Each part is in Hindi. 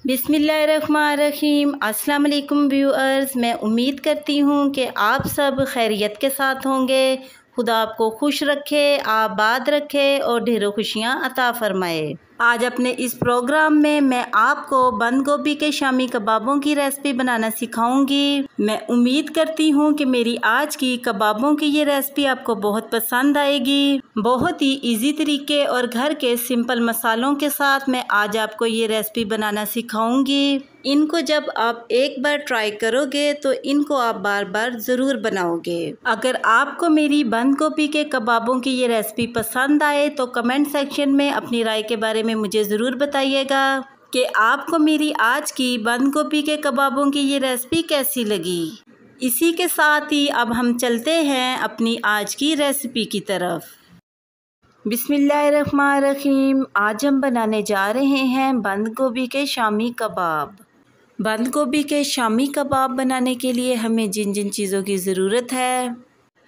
बिस्मिल्लाहिर्रहमानिर्रहीम। अस्सलाम वालेकुम व्यूअर्स, मैं उम्मीद करती हूँ कि आप सब खैरियत के साथ होंगे। खुदा आपको खुश रखे, आबाद रखे और ढेरों खुशियाँ अता फ़रमाए। आज अपने इस प्रोग्राम में मैं आपको बंद गोभी के शामी कबाबों की रेसिपी बनाना सिखाऊंगी। मैं उम्मीद करती हूँ कि मेरी आज की कबाबों की ये रेसिपी आपको बहुत पसंद आएगी। बहुत ही इजी तरीके और घर के सिंपल मसालों के साथ मैं आज आपको ये रेसिपी बनाना सिखाऊंगी। इनको जब आप एक बार ट्राई करोगे तो इनको आप बार बार ज़रूर बनाओगे। अगर आपको मेरी बंद गोभी के कबाबों की ये रेसिपी पसंद आए तो कमेंट सेक्शन में अपनी राय के बारे में मुझे ज़रूर बताइएगा कि आपको मेरी आज की बंद गोभी के कबाबों की ये रेसिपी कैसी लगी। इसी के साथ ही अब हम चलते हैं अपनी आज की रेसिपी की तरफ। बिस्मिल्लाहिर्रहमानिर्रहीम। आज हम बनाने जा रहे हैं बंद गोभी के शामी कबाब। बंद गोभी के शामी कबाब बनाने के लिए हमें जिन जिन चीज़ों की ज़रूरत है,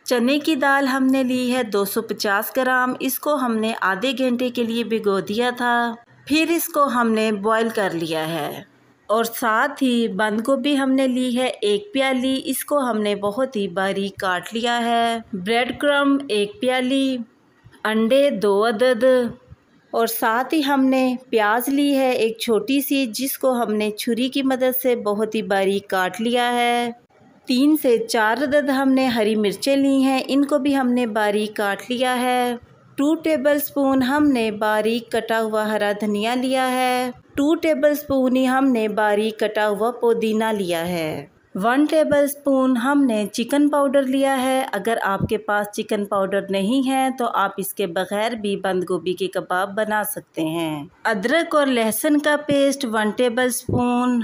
चने की दाल हमने ली है 250 ग्राम। इसको हमने आधे घंटे के लिए भिगो दिया था, फिर इसको हमने बॉईल कर लिया है। और साथ ही बंद गोभी हमने ली है 1 प्याली, इसको हमने बहुत ही बारीक काट लिया है। ब्रेड क्रम्ब 1 प्याली, अंडे 2 अदद और साथ ही हमने प्याज ली है एक छोटी सी, जिसको हमने छुरी की मदद से बहुत ही बारीक काट लिया है। 3 से 4 अदद हमने हरी मिर्चें ली हैं, इनको भी हमने बारीक काट लिया है। 2 टेबलस्पून हमने बारीक कटा हुआ हरा धनिया लिया है। 2 टेबलस्पून ही हमने बारीक कटा हुआ पुदीना लिया है। 1 टेबलस्पून हमने चिकन पाउडर लिया है। अगर आपके पास चिकन पाउडर नहीं है तो आप इसके बगैर भी बंद गोभी के कबाब बना सकते हैं। अदरक और लहसुन का पेस्ट 1 टेबलस्पून।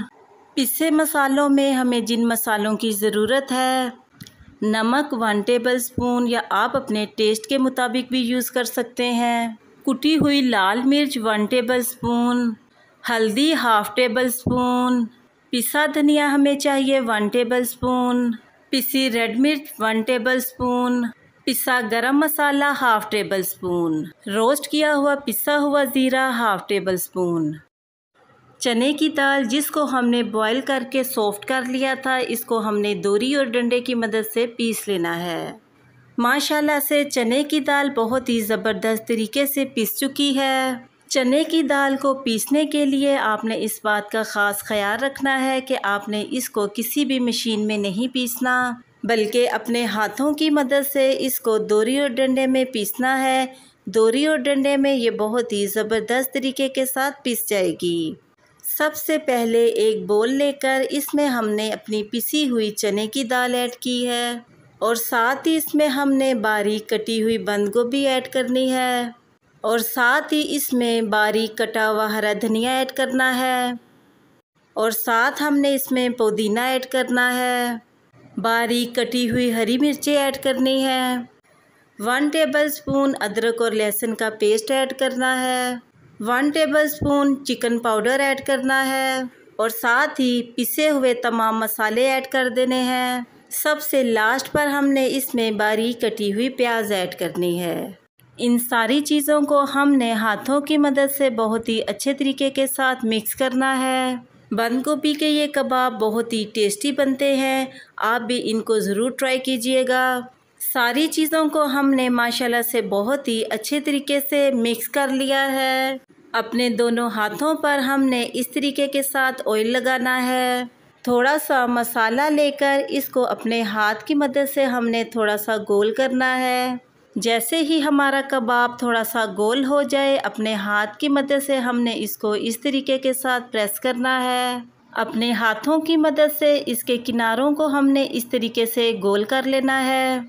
पिसे मसालों में हमें जिन मसालों की ज़रूरत है, नमक 1 टेबलस्पून या आप अपने टेस्ट के मुताबिक भी यूज़ कर सकते हैं। कुटी हुई लाल मिर्च 1 टेबलस्पून, हल्दी 1/2 टेबलस्पून, पिसा धनिया हमें चाहिए 1 टेबलस्पून, पिसी रेड मिर्च 1 टेबलस्पून, पिसा गरम मसाला 1/2 टेबलस्पून, रोस्ट किया हुआ पिसा हुआ ज़ीरा 1/2 टेबलस्पून। चने की दाल जिसको हमने बॉईल करके सॉफ्ट कर लिया था, इसको हमने दोरी और डंडे की मदद से पीस लेना है। माशाल्लाह से चने की दाल बहुत ही ज़बरदस्त तरीके से पीस चुकी है। चने की दाल को पीसने के लिए आपने इस बात का ख़ास ख्याल रखना है कि आपने इसको किसी भी मशीन में नहीं पीसना, बल्कि अपने हाथों की मदद से इसको दोरी और डंडे में पीसना है। दोरी और डंडे में ये बहुत ही ज़बरदस्त तरीके के साथ पीस जाएगी। सबसे पहले एक बोल लेकर इसमें हमने अपनी पिसी हुई चने की दाल ऐड की है और साथ ही इसमें हमने बारीक कटी हुई बंद गोभी ऐड करनी है और साथ ही इसमें बारीक कटा हुआ हरा धनिया ऐड करना है और साथ हमने इसमें पुदीना ऐड करना है। बारीक कटी हुई हरी मिर्चें ऐड करनी है। 1 टेबलस्पून अदरक और लहसुन का पेस्ट ऐड करना है। 1 टेबलस्पून चिकन पाउडर ऐड करना है और साथ ही पिसे हुए तमाम मसाले ऐड कर देने हैं। सबसे लास्ट पर हमने इसमें बारीक कटी हुई प्याज ऐड करनी है। इन सारी चीज़ों को हमने हाथों की मदद से बहुत ही अच्छे तरीके के साथ मिक्स करना है। बंद गोभी के ये कबाब बहुत ही टेस्टी बनते हैं, आप भी इनको ज़रूर ट्राई कीजिएगा। सारी चीज़ों को हमने माशाल्लाह से बहुत ही अच्छे तरीके से मिक्स कर लिया है। अपने दोनों हाथों पर हमने इस तरीके के साथ ऑयल लगाना है। थोड़ा सा मसाला लेकर इसको अपने हाथ की मदद से हमने थोड़ा सा गोल करना है। जैसे ही हमारा कबाब थोड़ा सा गोल हो जाए, अपने हाथ की मदद से हमने इसको इस तरीके के साथ प्रेस करना है। अपने हाथों की मदद से इसके किनारों को हमने इस तरीके से गोल कर लेना है।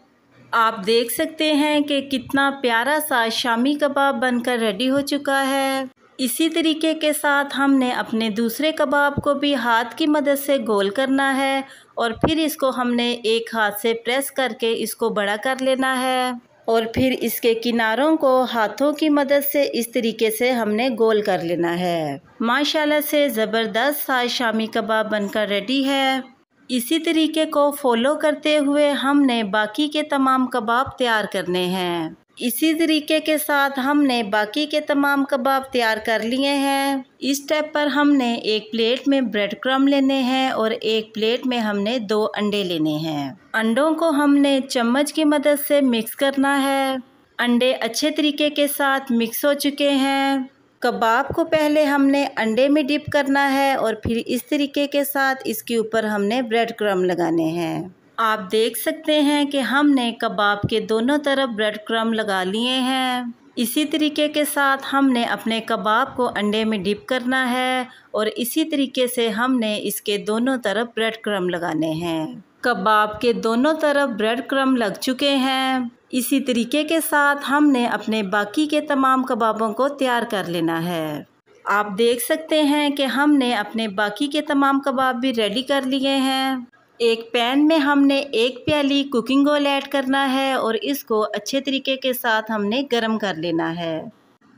आप देख सकते हैं कि कितना प्यारा सा शामी कबाब बनकर रेडी हो चुका है। इसी तरीके के साथ हमने अपने दूसरे कबाब को भी हाथ की मदद से गोल करना है और फिर इसको हमने एक हाथ से प्रेस करके इसको बड़ा कर लेना है और फिर इसके किनारों को हाथों की मदद से इस तरीके से हमने गोल कर लेना है। माशाल्लाह से ज़बरदस्त सा शामी कबाब बनकर रेडी है। इसी तरीके को फॉलो करते हुए हमने बाकी के तमाम कबाब तैयार करने हैं। इसी तरीके के साथ हमने बाकी के तमाम कबाब तैयार कर लिए हैं। इस स्टेप पर हमने एक प्लेट में ब्रेड क्रम्ब लेने हैं और एक प्लेट में हमने 2 अंडे लेने हैं। अंडों को हमने चम्मच की मदद से मिक्स करना है। अंडे अच्छे तरीके के साथ मिक्स हो चुके हैं। कबाब को पहले हमने अंडे में डिप करना है और फिर इस तरीके के साथ इसके ऊपर हमने ब्रेड क्रम्ब लगाने हैं। आप देख सकते हैं कि हमने कबाब के दोनों तरफ ब्रेड क्रम्ब लगा लिए हैं। इसी तरीके के साथ हमने अपने कबाब को अंडे में डिप करना है और इसी तरीके से हमने इसके दोनों तरफ ब्रेड क्रम्ब लगाने हैं। कबाब के दोनों तरफ ब्रेड क्रम्ब लग चुके हैं। इसी तरीके के साथ हमने अपने बाकी के तमाम कबाबों को तैयार कर लेना है। आप देख सकते हैं कि हमने अपने बाकी के तमाम कबाब भी रेडी कर लिए हैं। एक पैन में हमने 1 प्याली कुकिंग ऑयल ऐड करना है और इसको अच्छे तरीके के साथ हमने गरम कर लेना है।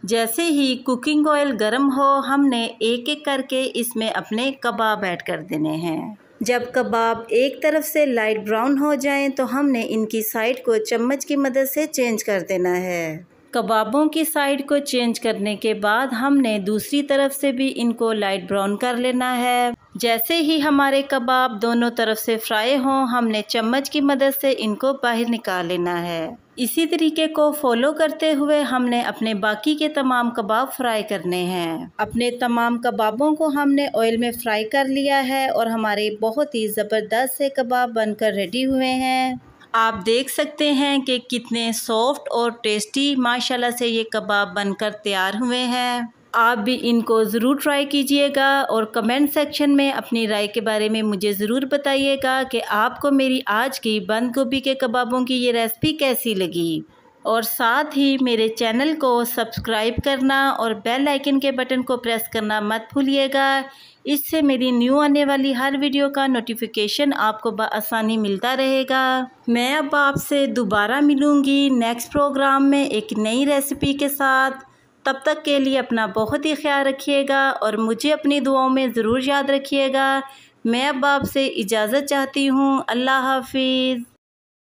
जैसे ही कुकिंग ऑयल गरम हो हमने एक एक करके इसमें अपने कबाब ऐड कर देने हैं। जब कबाब एक तरफ से लाइट ब्राउन हो जाएं तो हमने इनकी साइड को चम्मच की मदद से चेंज कर देना है। कबाबों की साइड को चेंज करने के बाद हमने दूसरी तरफ से भी इनको लाइट ब्राउन कर लेना है। जैसे ही हमारे कबाब दोनों तरफ से फ्राई हों हमने चम्मच की मदद से इनको बाहर निकाल लेना है। इसी तरीके को फॉलो करते हुए हमने अपने बाकी के तमाम कबाब फ्राई करने हैं। अपने तमाम कबाबों को हमने ऑयल में फ्राई कर लिया है और हमारे बहुत ही ज़बरदस्त से कबाब बनकर रेडी हुए हैं। आप देख सकते हैं कि कितने सॉफ्ट और टेस्टी माशाल्लाह से ये कबाब बनकर तैयार हुए हैं। आप भी इनको ज़रूर ट्राई कीजिएगा और कमेंट सेक्शन में अपनी राय के बारे में मुझे ज़रूर बताइएगा कि आपको मेरी आज की बंद गोभी के कबाबों की ये रेसिपी कैसी लगी। और साथ ही मेरे चैनल को सब्सक्राइब करना और बेल आइकन के बटन को प्रेस करना मत भूलिएगा। इससे मेरी न्यू आने वाली हर वीडियो का नोटिफिकेशन आपको बआसानी मिलता रहेगा। मैं अब आपसे दोबारा मिलूँगी नेक्स्ट प्रोग्राम में एक नई रेसिपी के साथ। तब तक के लिए अपना बहुत ही ख्याल रखिएगा और मुझे अपनी दुआओं में ज़रूर याद रखिएगा। मैं अब आपसे इजाज़त चाहती हूँ। अल्लाह हाफिज़।